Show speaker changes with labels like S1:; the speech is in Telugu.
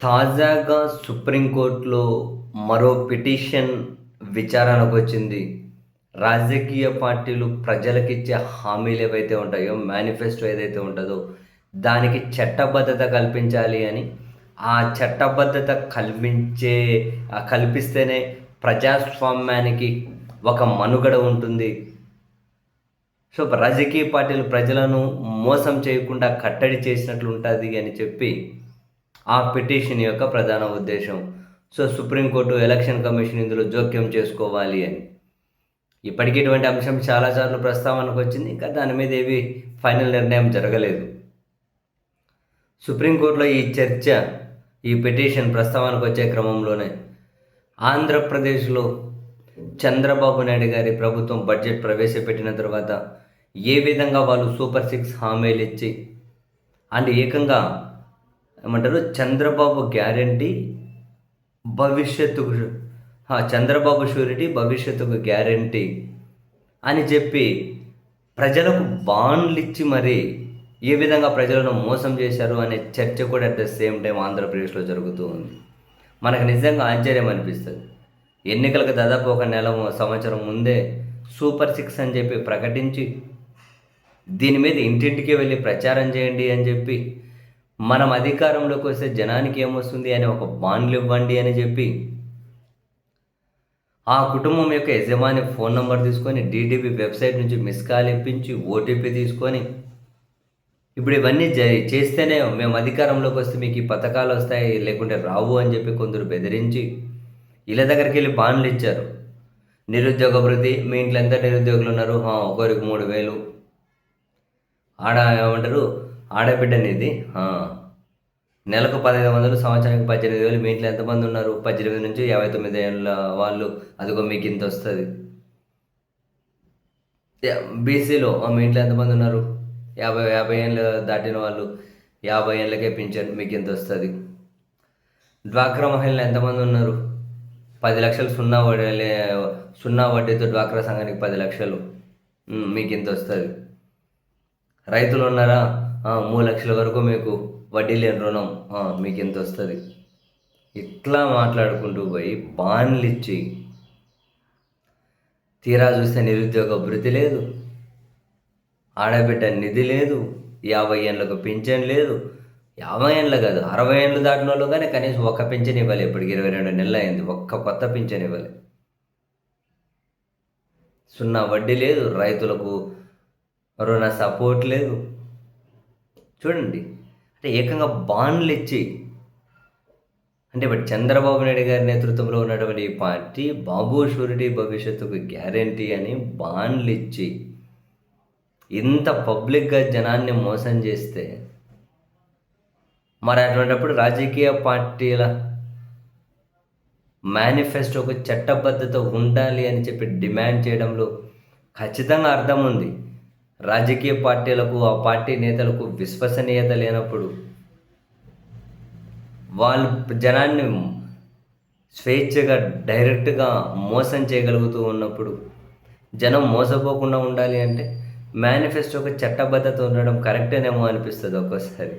S1: తాజాగా సుప్రీంకోర్టులో మరో పిటిషన్ విచారణకొచ్చింది. రాజకీయ పార్టీలు ప్రజలకిచ్చే హామీలు ఏవైతే ఉంటాయో, మేనిఫెస్టో ఏదైతే ఉంటదో, దానికి చట్టబద్ధత కల్పించాలి అని, ఆ చట్టబద్ధత కల్పిస్తేనే ప్రజాస్వామ్యానికి ఒక మనుగడ ఉంటుంది. సో, రాజకీయ పార్టీలు ప్రజలను మోసం చేయకుండా కట్టడి చేసినట్లు ఉంటది అని చెప్పి ఆ పిటిషన్ యొక్క ప్రధాన ఉద్దేశం. సో, సుప్రీంకోర్టు, ఎలక్షన్ కమిషన్ ఇందులో జోక్యం చేసుకోవాలి అని. ఇప్పటికి ఇటువంటి అంశం చాలా సార్లు ప్రస్తావనకు వచ్చింది. ఇంకా దాని మీద ఏవి ఫైనల్ నిర్ణయం జరగలేదు. సుప్రీంకోర్టులో ఈ పిటిషన్ ప్రస్తావనకు వచ్చే క్రమంలోనే ఆంధ్రప్రదేశ్లో చంద్రబాబు నాయుడు గారి ప్రభుత్వం బడ్జెట్ ప్రవేశపెట్టిన తర్వాత ఏ విధంగా వాళ్ళు సూపర్ 6 హామీలు ఇచ్చి అండ్ ఏకంగా ఏమంటారు చంద్రబాబు గ్యారంటీ భవిష్యత్తుకు చంద్రబాబు షూరిటీ భవిష్యత్తుకు గ్యారంటీ అని చెప్పి ప్రజలకు బాండ్లు ఇచ్చి మరి ఏ విధంగా ప్రజలను మోసం చేశారు అనే చర్చ కూడా అట్ ద సేమ్ టైం ఆంధ్రప్రదేశ్లో జరుగుతూ ఉంది. మనకు నిజంగా ఆశ్చర్యం అనిపిస్తుంది. ఎన్నికలకు దాదాపు ఒక సంవత్సరం ముందే సూపర్ 6 అని చెప్పి ప్రకటించి దీని మీద ఇంటింటికి వెళ్ళి ప్రచారం చేయండి అని చెప్పి మనం అధికారంలోకి వస్తే జనానికి ఏమొస్తుంది అని ఒక బాండ్లు ఇవ్వండి అని చెప్పి ఆ కుటుంబం యొక్క యజమాని ఫోన్ నెంబర్ తీసుకొని డీటీపీ వెబ్సైట్ నుంచి మిస్ కాల్ ఇప్పించి ఓటీపీ తీసుకొని ఇప్పుడు ఇవన్నీ చేస్తేనే మేము అధికారంలోకి వస్తే మీకు ఈ పథకాలు వస్తాయి లేకుంటే రావు అని చెప్పి కొందరు బెదిరించి ఇళ్ళ దగ్గరికి వెళ్ళి బాండ్లు ఇచ్చారు. నిరుద్యోగ భృతి, మీ ఇంట్లో ఎంత నిరుద్యోగులు ఉన్నారు, ఒకరికి 3,000 ఏమంటారు ఆడబిడ్డనిది నెలకు 1,500, సంవత్సరానికి 18,000. మీ ఇంట్లో ఎంతమంది ఉన్నారు, 18 నుంచి 59 ఏళ్ళ వాళ్ళు, అదిగో మీకు ఇంత వస్తుంది. బీసీలో మీ ఇంట్లో ఎంతమంది ఉన్నారు, 50 ఏళ్ళు దాటిన వాళ్ళు, 50 ఏళ్ళకే పింఛన్ మీకు ఇంత వస్తుంది. డ్వాక్రా మహిళలు ఎంతమంది ఉన్నారు, 10 లక్షలు సున్నా వడ్డీతో డ్వాక్రా సంఘానికి 10 లక్షలు మీకు ఇంత వస్తుంది. రైతులు ఉన్నారా, 3 లక్షల వరకు మీకు వడ్డీ లేని రుణం మీకు ఎంత వస్తుంది. ఇట్లా మాట్లాడుకుంటూ పోయి బాండ్లు ఇచ్చి తీరా చూస్తే నిరుద్యోగ భృతి లేదు, ఆడబిడ్డ నిధి లేదు, 50 ఏళ్ళకు పింఛన్ లేదు. 50 ఏళ్ళు కాదు, 60 ఏళ్ళు దాటిన వాళ్ళు కానీ కనీసం ఒక్క పింఛన్ ఇవ్వాలి. ఇప్పటికి 22 నెలలు అయింది, ఒక్క కొత్త పింఛన్ ఇవ్వాలి. సున్నా వడ్డీ లేదు, రైతులకు రుణ సపోర్ట్ లేదు. చూడండి, అంటే ఏకంగా బాండ్లు ఇచ్చి, అంటే ఇప్పుడు చంద్రబాబు నాయుడు గారి నేతృత్వంలో ఉన్నటువంటి ఈ పార్టీ బాబు షూరిటీ భవిష్యత్తుకు గ్యారంటీ అని బాండ్లు ఇచ్చి ఇంత పబ్లిక్గా జనాన్ని మోసం చేస్తే మరి అటువంటిప్పుడు రాజకీయ పార్టీల మేనిఫెస్టోకు చట్టబద్ధత ఉండాలి అని చెప్పి డిమాండ్ చేయడంలో ఖచ్చితంగా అర్థం ఉంది. రాజకీయ పార్టీలకు, ఆ పార్టీ నేతలకు విశ్వసనీయత లేనప్పుడు, వాళ్ళు జనాన్ని స్వేచ్ఛగా డైరెక్ట్గా మోసం చేయగలుగుతూ ఉన్నప్పుడు, జనం మోసపోకుండా ఉండాలి అంటే మేనిఫెస్టోకి చట్టబద్ధత ఉండడం కరెక్టేనేమో అనిపిస్తుంది ఒక్కోసారి.